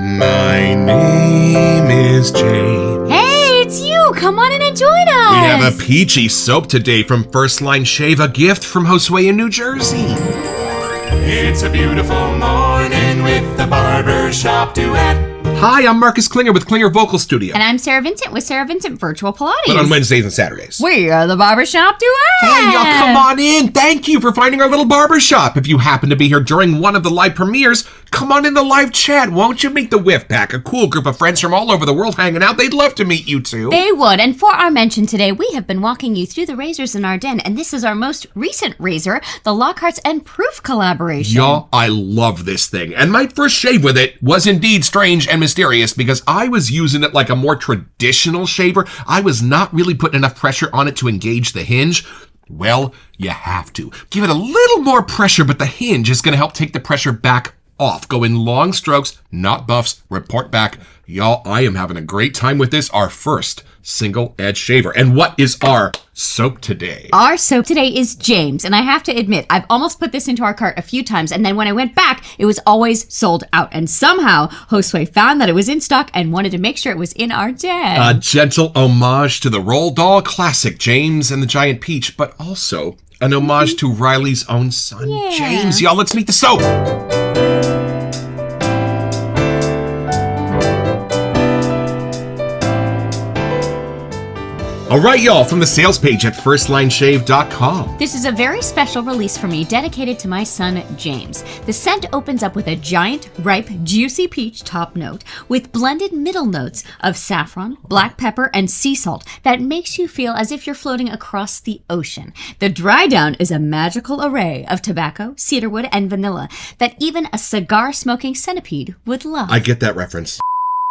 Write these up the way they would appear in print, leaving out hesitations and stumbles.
My name is James. Hey, it's you. Come on in and join us. We have a peachy soap today from First Line Shave, a gift from Josue in New Jersey. It's a beautiful morning with the Barbershop Duet. Hi, I'm Marcus Klinger with Klinger Vocal Studio. And I'm Sarah Vincent with Sarah Vincent Virtual Pilates. But on Wednesdays and Saturdays. We are the Barbershop Duet. Hey, y'all, come on in. Thank you for finding our little barbershop. If you happen to be here during one of the live premieres, come on in the live chat. Won't you meet the Whiff Pack, a cool group of friends from all over the world hanging out? They'd love to meet you too. They would. And for our mention today, we have been walking you through the razors in our den. And this is our most recent razor, the Lockhart's and Proof collaboration. Y'all, I love this thing. And my first shave with it was indeed strange and mysterious because I was using it like a more traditional shaver. I was not really putting enough pressure on it to engage the hinge. Well, you have to. Give it a little more pressure, but the hinge is going to help take the pressure back off. Go in long strokes, not buffs. Report back. Y'all, I am having a great time with this, our first single edge shaver. And what is our soap today? Our soap today is James. And I have to admit, I've almost put this into our cart a few times. And then when I went back, it was always sold out. And somehow Josue found that it was in stock and wanted to make sure it was in our den. A gentle homage to the Roald Dahl classic, James and the Giant Peach, but also an homage to Riley's own son, James. Y'all, let's meet the soap. All right, y'all, from the sales page at firstlineshave.com. This is a very special release for me dedicated to my son, James. The scent opens up with a giant, ripe, juicy peach top note with blended middle notes of saffron, black pepper, and sea salt that makes you feel as if you're floating across the ocean. The dry down is a magical array of tobacco, cedarwood, and vanilla that even a cigar-smoking centipede would love. I get that reference.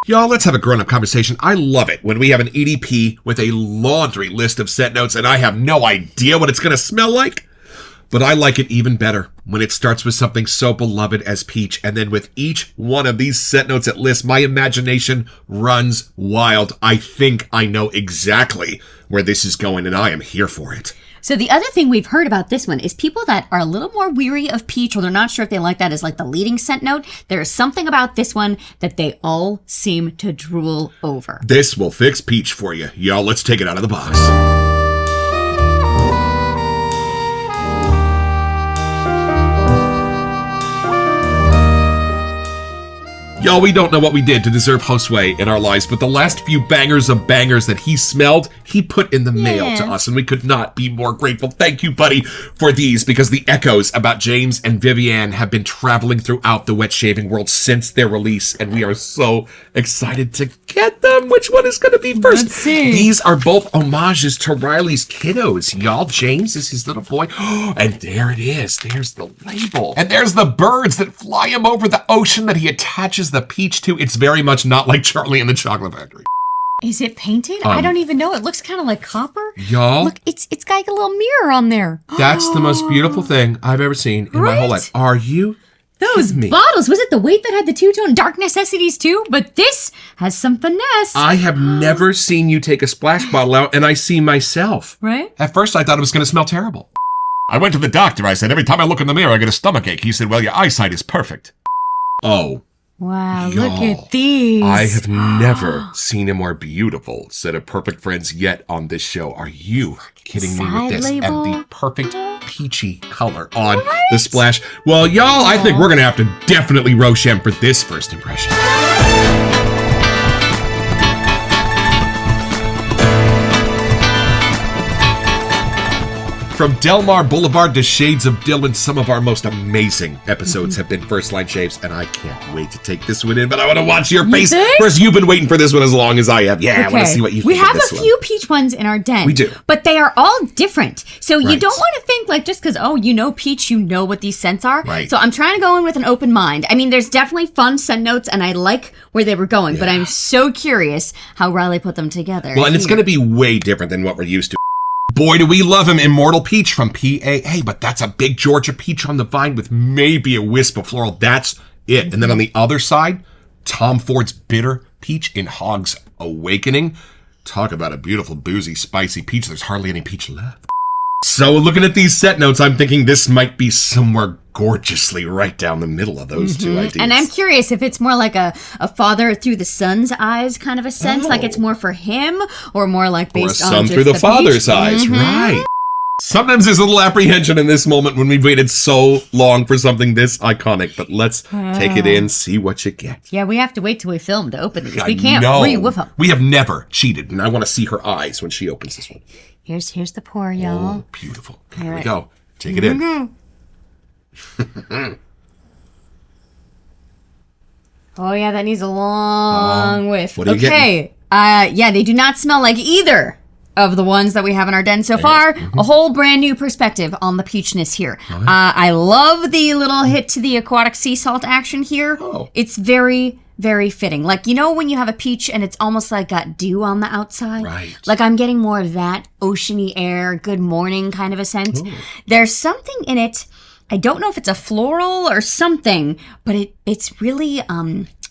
Y'all, let's have a grown-up conversation. I love it when we have an EDP with a laundry list of scent notes and I have no idea what it's going to smell like. But I like it even better when it starts with something so beloved as peach. And then with each one of these scent notes at list, my imagination runs wild. I think I know exactly where this is going and I am here for it. So the other thing we've heard about this one is people that are a little more weary of peach, or they're not sure if they like that as like the leading scent note. There is something about this one that they all seem to drool over. This will fix peach for you. Y'all, let's take it out of the box. Y'all, we don't know what we did to deserve Josue in our lives, but the last few bangers of bangers that he smelled, he put in the mail to us, and we could not be more grateful. Thank you, buddy, for these, because the echoes about James and Vivienne have been traveling throughout the wet shaving world since their release, and we are so excited to get them. Which one is going to be first? Let's see. These are both homages to Riley's kiddos, y'all. James is his little boy, and there it is. There's the label, and there's the birds that fly him over the ocean that he attaches the peach to. It's very much not like Charlie and the Chocolate Factory. Is it painted? I don't even know. It looks kind of like copper. Y'all, Look, it's got a little mirror on there. that's the most beautiful thing I've ever seen in my whole life. Are you? Those me? bottles, was it the weight that had the two-tone Dark Necessities too? But this has some finesse. I have never seen you take a splash bottle out and I see myself. Right? At first I thought it was going to smell terrible. I went to the doctor. I said, every time I look in the mirror, I get a stomachache. He said, well, your eyesight is perfect. Oh. Wow, Y'all, look at these. I have never seen a more beautiful set of perfect friends yet on this show. Are you kidding me with this? label. And the perfect peachy color on the splash. Well, y'all, I think we're going to have to definitely Rochem for this first impression. From Delmar Boulevard to Shades of Dylan, some of our most amazing episodes have been First Line Shaves, and I can't wait to take this one in, but I want to watch your face. think? First, you've been waiting for this one as long as I have. Yeah, I want to see what you think We have of this a one. few peach ones in our den. We do. But they are all different. So you Right. don't want to think like just because, you know peach, you know what these scents are. Right. So I'm trying to go in with an open mind. I mean, there's definitely fun scent notes, and I like where they were going, but I'm so curious how Riley put them together. Well, and it's going to be way different than what we're used to. Boy, do we love him. Immortal Peach from PAA, but that's a big Georgia peach on the vine with maybe a wisp of floral. That's it. And then on the other side, Tom Ford's Bitter Peach in Hog's Awakening. Talk about a beautiful, boozy, spicy peach. There's hardly any peach left. So looking at these set notes, I'm thinking this might be somewhere gorgeously right down the middle of those two ideas. And I'm curious if it's more like a father through the son's eyes kind of a sense, like it's more for him, or more like based on son just through the peach. father's eyes, right? Sometimes there's a little apprehension in this moment when we've waited so long for something this iconic, but let's take it in, see what you get. Yeah, we have to wait till we film to open these. I We can't know. re-whiff them. We have never cheated, and I want to see her eyes when she opens this one. Here's the pour, y'all. Oh, beautiful. Here we go. Take it in. Oh, yeah, that needs a long whiff. what are you getting? Yeah, they do not smell like either of the ones that we have in our den so far. A whole brand new perspective on the peachness here. I love the little hit to the aquatic sea salt action here. Oh. It's very, very fitting. Like, you know when you have a peach and it's almost like got dew on the outside? Right. Like I'm getting more of that oceany air, good morning kind of a scent. Ooh. There's something in it. I don't know if it's a floral or something, but it's really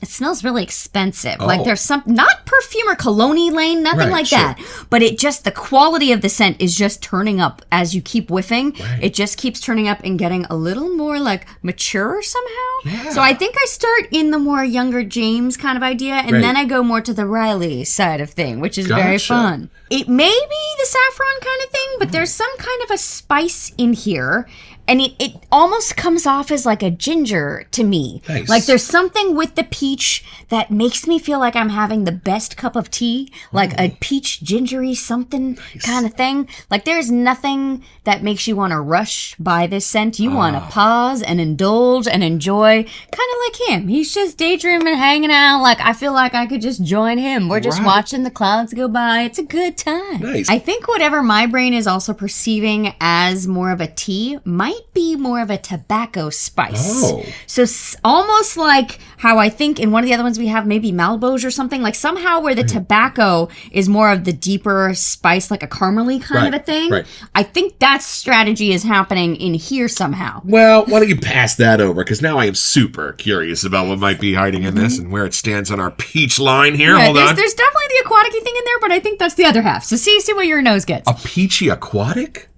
it smells really expensive. Like there's some, not perfume or cologne lane, nothing like that. But it just, the quality of the scent is just turning up as you keep whiffing. Right. It just keeps turning up and getting a little more like mature somehow. Yeah. So I think I start in the more younger James kind of idea, and then I go more to the Riley side of thing, which is very fun. It may be the saffron kind of thing, but there's some kind of a spice in here. And it almost comes off as like a ginger to me. Nice. Like there's something with the peach that makes me feel like I'm having the best cup of tea. Like a peach gingery something kind of thing. Like there's nothing that makes you want to rush by this scent. You want to pause and indulge and enjoy. Kind of like him. He's just daydreaming, hanging out. Like I feel like I could just join him. We're just watching the clouds go by. It's a good time. Nice. I think whatever my brain is also perceiving as more of a tea might be more of a tobacco spice. So almost like how I think in one of the other ones we have maybe Malboge or something, like somehow where the tobacco is more of the deeper spice, like a caramely kind of a thing. Right. I think that strategy is happening in here somehow. Well, why don't you pass that over? Because now I am super curious about what might be hiding in this and where it stands on our peach line here. Hold on. There's definitely the aquatic thing in there, but I think that's the other half. So see what your nose gets. A peachy aquatic?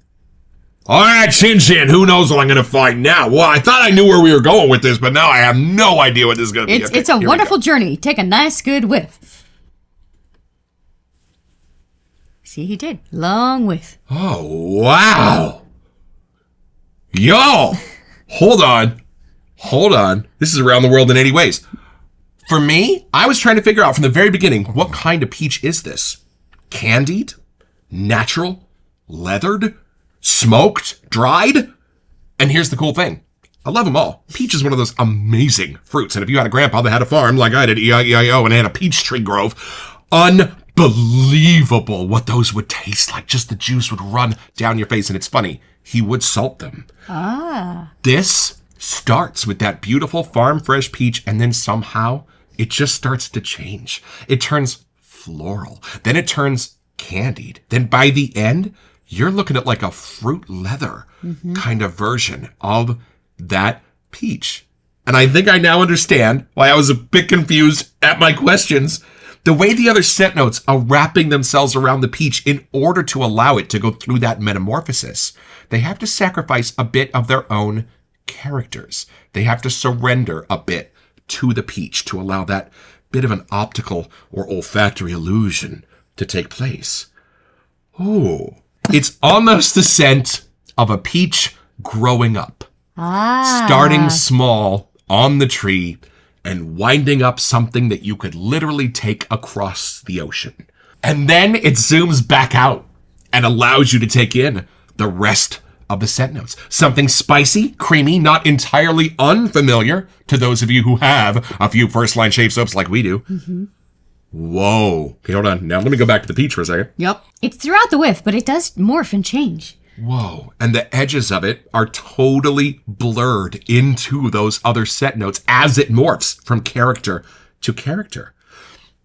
All right, Chin Chin, who knows what I'm going to find now? Well, I thought I knew where we were going with this, but now I have no idea what this is going to be. Okay, it's a wonderful journey. Take a nice, good whiff. See, he did. Long whiff. Oh, wow. Yo, hold on. This is around the world in 80 ways. For me, I was trying to figure out from the very beginning, what kind of peach is this? Candied? Natural? Leathered? Smoked, dried, and here's the cool thing. I love them all. Peach is one of those amazing fruits, and if you had a grandpa that had a farm like I did, E-I-E-I-O, and had a peach tree grove, unbelievable what those would taste like. Just the juice would run down your face, and it's funny, he would salt them. This starts with that beautiful farm fresh peach, and then somehow it just starts to change. It turns floral, then it turns candied, then by the end, you're looking at like a fruit leather kind of version of that peach. And I think I now understand why I was a bit confused at my questions. The way the other scent notes are wrapping themselves around the peach in order to allow it to go through that metamorphosis, they have to sacrifice a bit of their own characters. They have to surrender a bit to the peach to allow that bit of an optical or olfactory illusion to take place. Ooh. It's almost the scent of a peach growing up. Starting small on the tree and winding up something that you could literally take across the ocean. And then it zooms back out and allows you to take in the rest of the scent notes. Something spicy, creamy, not entirely unfamiliar to those of you who have a few first-line shave soaps like we do. Whoa. Okay, hold on. Now let me go back to the peach for a second. Yep. It's throughout the whiff, but it does morph and change. Whoa. And the edges of it are totally blurred into those other scent notes as it morphs from character to character.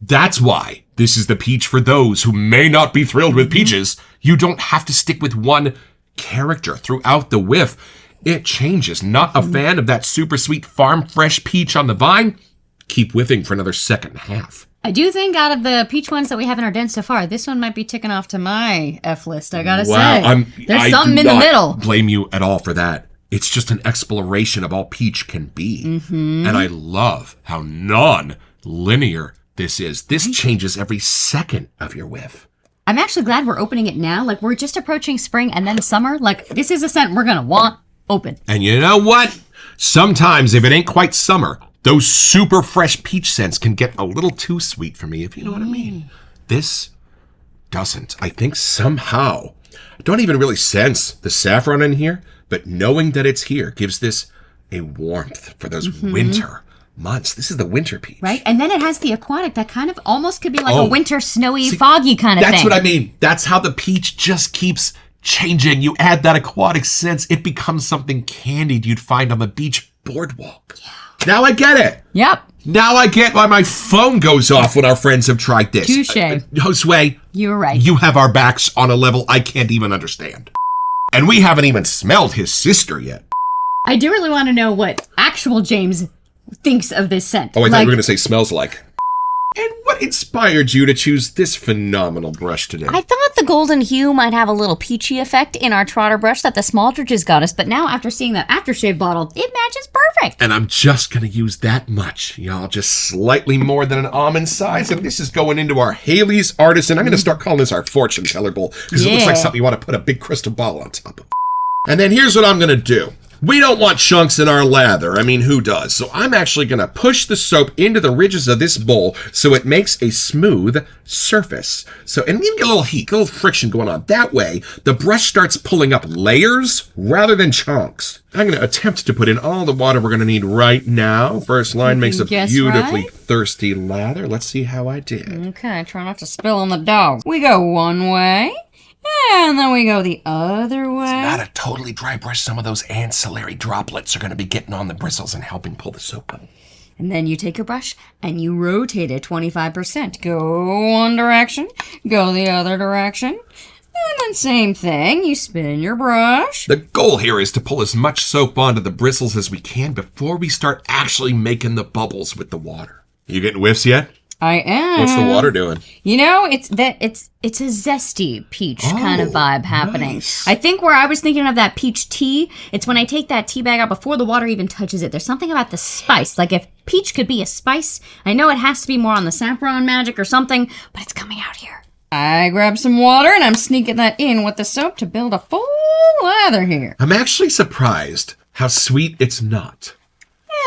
That's why this is the peach for those who may not be thrilled with peaches. You don't have to stick with one character throughout the whiff. It changes. Not a fan of that super sweet farm fresh peach on the vine? Keep whiffing for another second half. I do think out of the peach ones that we have in our den so far, this one might be ticking off to my F list, I gotta say. There's something in the middle. Blame you at all for that. It's just an exploration of all peach can be. And I love how non-linear this is. This changes every second of your whiff. I'm actually glad we're opening it now. Like, we're just approaching spring and then summer. Like, this is a scent we're gonna want open. And you know what? Sometimes if it ain't quite summer, those super fresh peach scents can get a little too sweet for me, if you know what I mean. This doesn't. I think somehow, I don't even really sense the saffron in here, but knowing that it's here gives this a warmth for those winter months. This is the winter peach. Right? And then it has the aquatic that kind of almost could be like a winter, snowy, foggy kind of thing. That's what I mean. That's how the peach just keeps changing. You add that aquatic sense, it becomes something candied you'd find on the beach boardwalk. Yeah. Now I get it. Yep. Now I get why my phone goes off when our friends have tried this. Touche. Josue, you were right. You have our backs on a level I can't even understand. And we haven't even smelled his sister yet. I do really want to know what actual James thinks of this scent. Oh, I thought you were going to say smells like. And what inspired you to choose this phenomenal brush today? I thought the golden hue might have a little peachy effect in our trotter brush that the Smaldridges got us, but now after seeing that aftershave bottle, it matches perfect. And I'm just going to use that much, y'all. Just slightly more than an almond size. And this is going into our Haley's Artisan. I'm going to start calling this our fortune teller bowl because it looks like something you want to put a big crystal ball on top of. And then here's what I'm going to do. We don't want chunks in our lather. I mean, who does? So I'm actually going to push the soap into the ridges of this bowl so it makes a smooth surface. So, and we get a little heat, a little friction going on. That way, the brush starts pulling up layers rather than chunks. I'm going to attempt to put in all the water we're going to need right now. First line makes a beautifully thirsty lather. Let's see how I did. Okay, try not to spill on the dog. We go one way. And then we go the other way. It's not a totally dry brush. Some of those ancillary droplets are going to be getting on the bristles and helping pull the soap up. And then you take your brush and you rotate it 25%. Go one direction, go the other direction. And then same thing, you spin your brush. The goal here is to pull as much soap onto the bristles as we can before we start actually making the bubbles with the water. You getting whiffs yet? I am. What's the water doing? You know, it's a zesty peach kind of vibe happening. Nice. I think where I was thinking of that peach tea, it's when I take that tea bag out before the water even touches it. There's something about the spice. Like if peach could be a spice, I know it has to be more on the saffron magic or something, but it's coming out here. I grab some water and I'm sneaking that in with the soap to build a full lather here. I'm actually surprised how sweet it's not.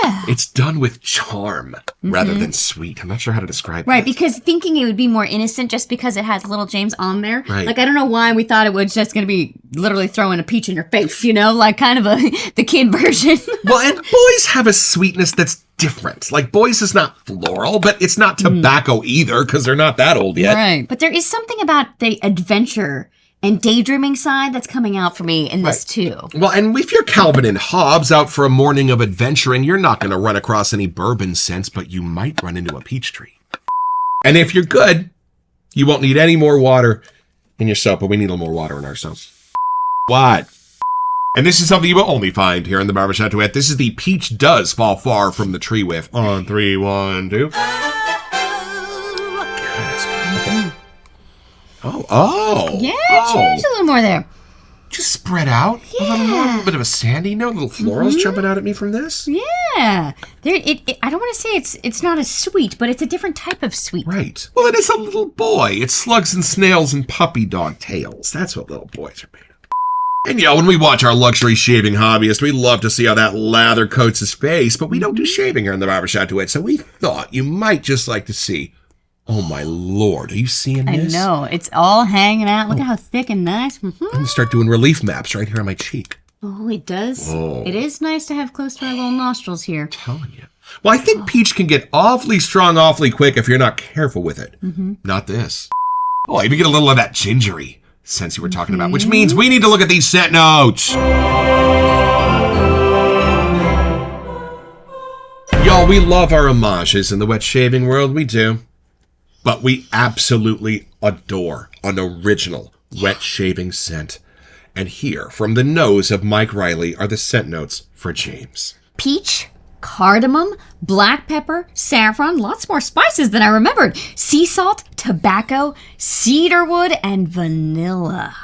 Yeah. It's done with charm rather than sweet. I'm not sure how to describe it. Right, because thinking it would be more innocent just because it has little James on there. Right. Like, I don't know why we thought it was just going to be literally throwing a peach in your face, you know? Like, kind of the kid version. Well, and boys have a sweetness that's different. Like, boys is not floral, but it's not tobacco either because they're not that old yet. Right. But there is something about the adventure and daydreaming side that's coming out for me in this too. Well, and if you're Calvin and Hobbes out for a morning of adventuring, you're not going to run across any bourbon scents, but you might run into a peach tree. And if you're good, you won't need any more water in your soap, but we need a little more water in our soap. What? And this is something you will only find here in the Barbershop Duet. This is the Peach Does Fall Far from the Tree Whiff. On 3, 1, 2. Oh. Yeah, change a little more there. Just spread out. Yeah. A little bit of a sandy note, little florals jumping out at me from this. Yeah. I don't want to say it's not as sweet, but it's a different type of sweet. Right. Well, it is a little boy. It's slugs and snails and puppy dog tails. That's what little boys are made of. And yeah, when we watch our luxury shaving hobbyist, we love to see how that lather coats his face, but we don't do shaving here in the Barbershop Duet, so we thought you might just like to see. Oh, my Lord. Are you seeing this? I know. It's all hanging out. Look at how thick and nice. I'm going to start doing relief maps right here on my cheek. Oh, it does. Oh. It is nice to have close to our little nostrils here. I'm telling you. Well, I think peach can get awfully strong awfully quick if you're not careful with it. Not this. Oh, I even get a little of that gingery sense you were talking about, which means we need to look at these scent notes. Y'all, we love our homages in the wet shaving world. We do. But we absolutely adore an original wet shaving scent. And here, from the nose of Mike Riley, are the scent notes for James. Peach, cardamom, black pepper, saffron, lots more spices than I remembered, sea salt, tobacco, cedarwood, and vanilla.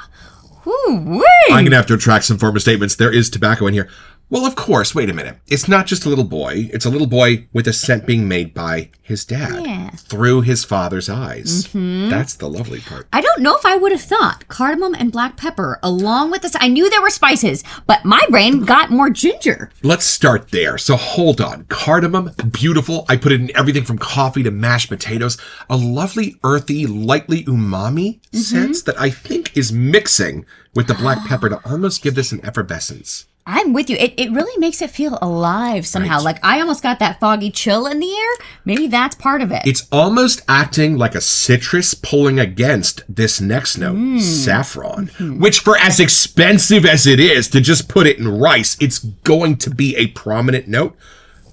Woo-wee! I'm going to have to retract some former statements. There is tobacco in here. Well, of course. Wait a minute. It's not just a little boy. It's a little boy with a scent being made by his dad through his father's eyes. That's the lovely part. I don't know if I would have thought cardamom and black pepper along with this. I knew there were spices, but my brain got more ginger. Let's start there. So hold on. Cardamom, beautiful. I put it in everything from coffee to mashed potatoes. A lovely, earthy, lightly umami sense that I think is mixing with the black pepper to almost give this an effervescence. I'm with you. It really makes it feel alive somehow. Right. Like I almost got that foggy chill in the air. Maybe that's part of it. It's almost acting like a citrus pulling against this next note, saffron, which for as expensive as it is to just put it in rice, it's going to be a prominent note.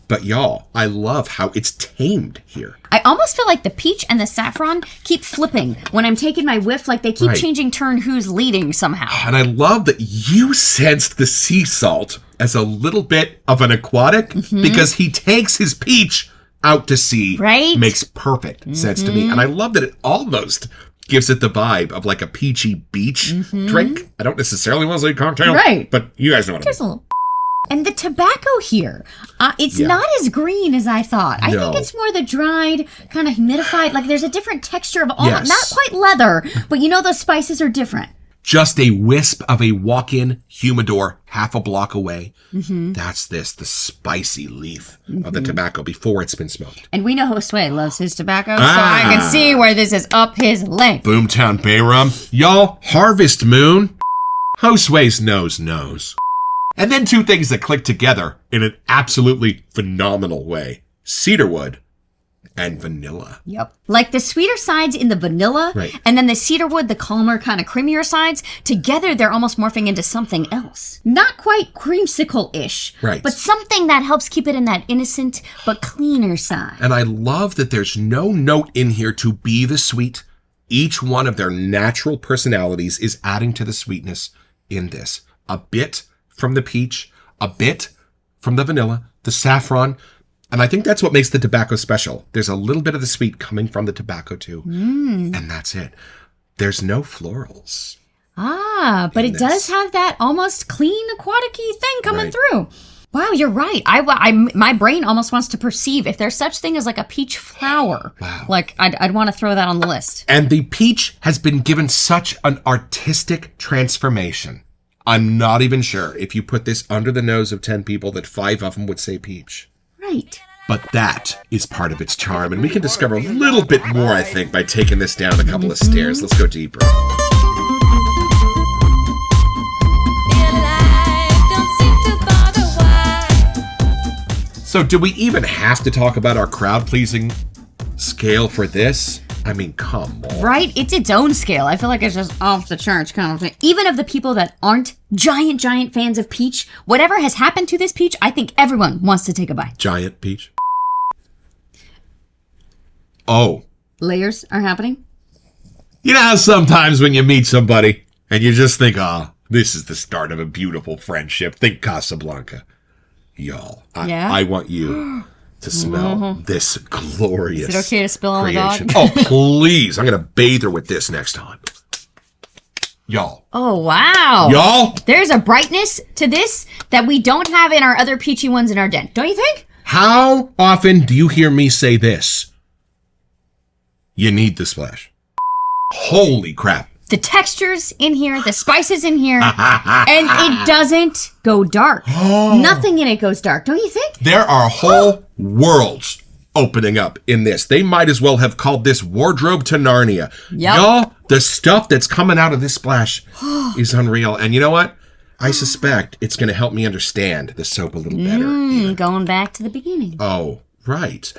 But y'all, I love how it's tamed here. I almost feel like the peach and the saffron keep flipping when I'm taking my whiff, like they keep changing turn who's leading somehow. And I love that you sensed the sea salt as a little bit of an aquatic because he takes his peach out to sea. Right? Makes perfect sense to me. And I love that it almost gives it the vibe of like a peachy beach drink. I don't necessarily want to say cocktail. Right. But you guys know what I mean. Just a little. And the tobacco here, it's not as green as I thought. I think it's more the dried, kind of humidified. Like there's a different texture of all, not quite leather, but you know those spices are different. Just a wisp of a walk-in humidor half a block away. That's the spicy leaf of the tobacco before it's been smoked. And we know Josue loves his tobacco, so I can see where this is up his length. Boomtown Bay Rum. Y'all, Harvest Moon. Josue's nose knows. And then two things that click together in an absolutely phenomenal way. Cedarwood and vanilla. Yep. Like the sweeter sides in the vanilla, and then the cedarwood, the calmer, kind of creamier sides. Together, they're almost morphing into something else. Not quite creamsicle-ish, but something that helps keep it in that innocent but cleaner side. And I love that there's no note in here to be the sweet. Each one of their natural personalities is adding to the sweetness in this. A bit from the peach, a bit from the vanilla, the saffron, and I think that's what makes the tobacco special. There's a little bit of the sweet coming from the tobacco too, and that's it. There's no florals. But it does have that almost clean aquatic-y thing coming through. Wow, you're right. My brain almost wants to perceive if there's such thing as like a peach flower. Wow. Like I'd want to throw that on the list. And the peach has been given such an artistic transformation. I'm not even sure if you put this under the nose of 10 people that 5 of them would say peach. Right. But that is part of its charm, and we can discover a little bit more, I think, by taking this down a couple of stairs. Let's go deeper. So do we even have to talk about our crowd-pleasing scale for this? I mean, come on. Right? It's its own scale. I feel like it's just off the charts kind of thing. Even of the people that aren't giant fans of peach, whatever has happened to this peach, I think everyone wants to take a bite. Giant peach? Oh. Layers are happening? You know how sometimes when you meet somebody and you just think, this is the start of a beautiful friendship. Think Casablanca. Y'all, I want you to smell this glorious Is it okay to spill on the creation. dog? Oh, please. I'm going to bathe her with this next time. Y'all. Oh, wow. Y'all. There's a brightness to this that we don't have in our other peachy ones in our den. Don't you think? How often do you hear me say this? You need the splash. Holy crap. The textures in here, the spices in here, and it doesn't go dark. Nothing in it goes dark, don't you think? There are whole worlds opening up in this. They might as well have called this Wardrobe to Narnia. Yep. Y'all, the stuff that's coming out of this splash is unreal. And you know what? I suspect it's going to help me understand the soap a little better. Going back to the beginning. Oh, right.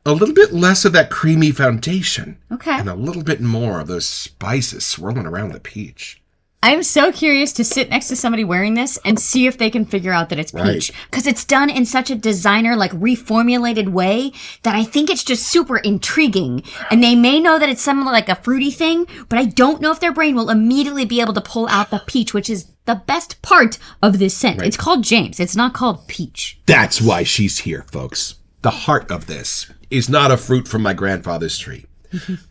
A little bit less of that creamy foundation. Okay. And a little bit more of those spices swirling around the peach. I'm so curious to sit next to somebody wearing this and see if they can figure out that it's peach. Because it's done in such a designer, like, reformulated way that I think it's just super intriguing. And they may know that it's something like a fruity thing, but I don't know if their brain will immediately be able to pull out the peach, which is the best part of this scent. Right. It's called James. It's not called peach. That's why she's here, folks. The heart of this is not a fruit from my grandfather's tree.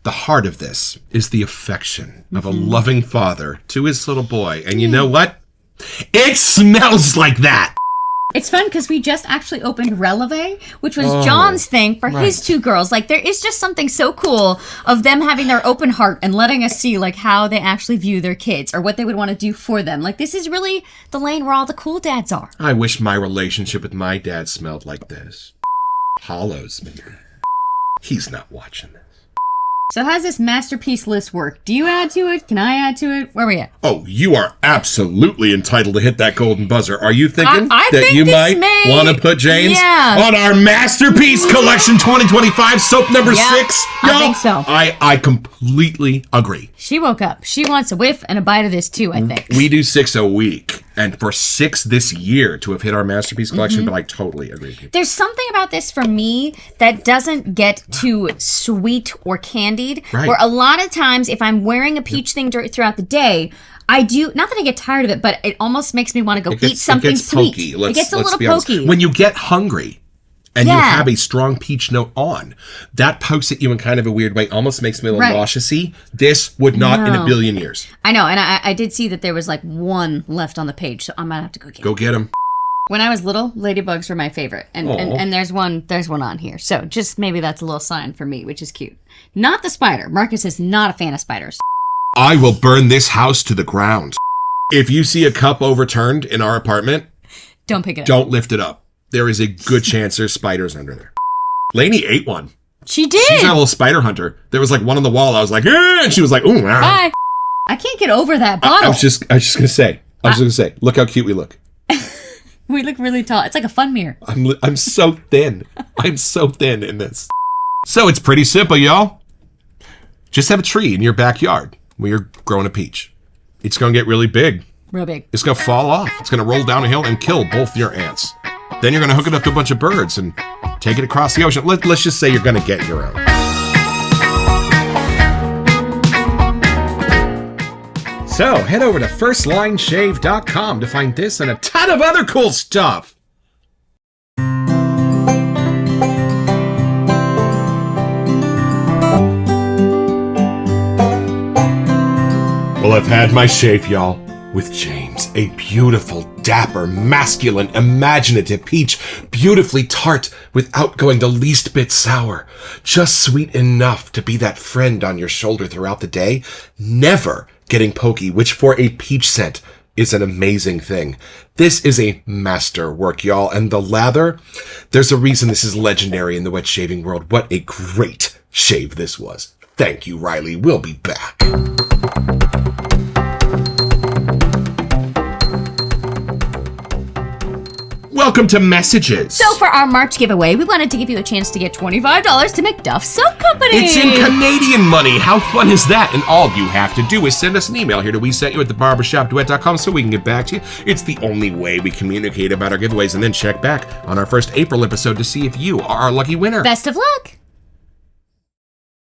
The heart of this is the affection of a loving father to his little boy. And you know what? It smells like that. It's fun because we just actually opened Releve, which was John's thing for his two girls. Like, there is just something so cool of them having their open heart and letting us see, like, how they actually view their kids or what they would want to do for them. Like, this is really the lane where all the cool dads are. I wish my relationship with my dad smelled like this. Hollows me. He's not watching this. So how's this masterpiece list work? Do you add to it? Can I add to it? Where are we at? Oh, you are absolutely entitled to hit that golden buzzer. Are you thinking I that think you this might want to put James on our Masterpiece Collection 2025 soap number 6? I think so. I completely agree. She woke up. She wants a whiff and a bite of this too, I think. We do 6 a week. And for 6 this year to have hit our Masterpiece Collection, but I totally agree with you. There's something about this for me that doesn't get too sweet or candied. Right. Where a lot of times, if I'm wearing a peach thing throughout the day, I do, not that I get tired of it, but it almost makes me want to go eat something sweet. Pokey. It gets a little pokey. When you get hungry and you have a strong peach note on, that pokes at you in kind of a weird way, almost makes me a little nauseous-y. This would not in a billion years. I know, and I did see that there was like one left on the page, so I might have to go get it. Go get them. When I was little, ladybugs were my favorite, and there's one on here. So just maybe that's a little sign for me, which is cute. Not the spider. Marcus is not a fan of spiders. I will burn this house to the ground. If you see a cup overturned in our apartment, don't pick it up. Don't lift it up. There is a good chance there's spiders under there. Lainey ate one. She did. She's a little spider hunter. There was like one on the wall. I was like, and she was like, ooh. Bye. I can't get over that bottle. I was just gonna say, look how cute we look. We look really tall. It's like a fun mirror. I'm so thin. I'm so thin in this. So it's pretty simple, y'all. Just have a tree in your backyard where you're growing a peach. It's gonna get really big. Real big. It's gonna fall off. It's gonna roll down a hill and kill both your aunts. Then you're gonna hook it up to a bunch of birds and take it across the ocean. Let's just say you're gonna get your own. So head over to firstlineshave.com to find this and a ton of other cool stuff. Well, I've had my shave, y'all, with James, a beautiful, dapper, masculine, imaginative peach, beautifully tart without going the least bit sour, just sweet enough to be that friend on your shoulder throughout the day, never getting pokey, which for a peach scent is an amazing thing. This is a masterwork, y'all, and the lather, there's a reason this is legendary in the wet shaving world. What a great shave this was. Thank you, Riley. We'll be back. Welcome to Messages. So for our March giveaway, we wanted to give you a chance to get $25 to McDuff Soap Company. It's in Canadian money. How fun is that? And all you have to do is send us an email here to WeSentYou@theBarbershopDuet.com so we can get back to you. It's the only way we communicate about our giveaways, and then check back on our first April episode to see if you are our lucky winner. Best of luck.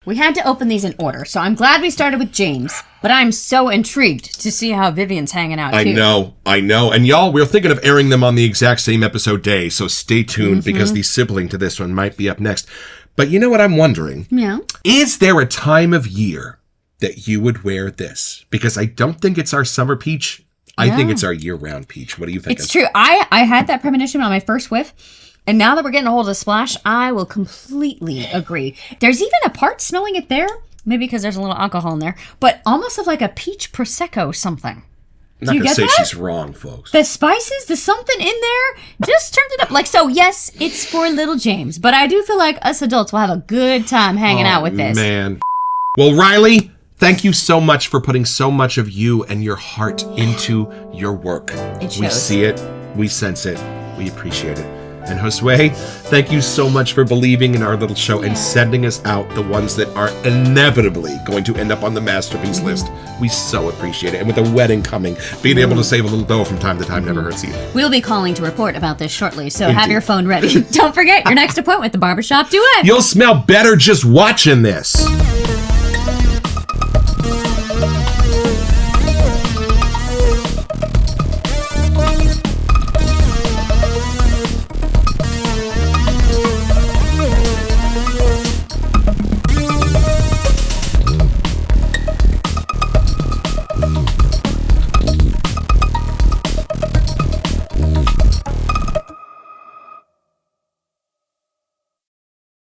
We had to open these in order, so I'm glad we started with James, but I'm so intrigued to see how Vivian's hanging out, too. I know. And y'all, we're thinking of airing them on the exact same episode day, so stay tuned because the sibling to this one might be up next. But you know what I'm wondering? Yeah. Is there a time of year that you would wear this? Because I don't think it's our summer peach. I think it's our year-round peach. What do you think? It's true. I had that premonition on my first whiff. And now that we're getting a hold of the splash, I will completely agree. There's even a part smelling it there, maybe because there's a little alcohol in there, but almost of like a peach prosecco something. I'm not going to say she's wrong, folks. The spices, the something in there, just turned it up. Like, so yes, it's for little James, but I do feel like us adults will have a good time hanging out with this. Man. Well, Riley, thank you so much for putting so much of you and your heart into your work. It shows. We see it, we sense it, we appreciate it. And Josue, thank you so much for believing in our little show and sending us out the ones that are inevitably going to end up on the masterpiece list. We so appreciate it. And with the wedding coming, being able to save a little dough from time to time never hurts either. We'll be calling to report about this shortly, so have your phone ready. Don't forget your next appointment with the Barbershop Duet. You'll smell better just watching this.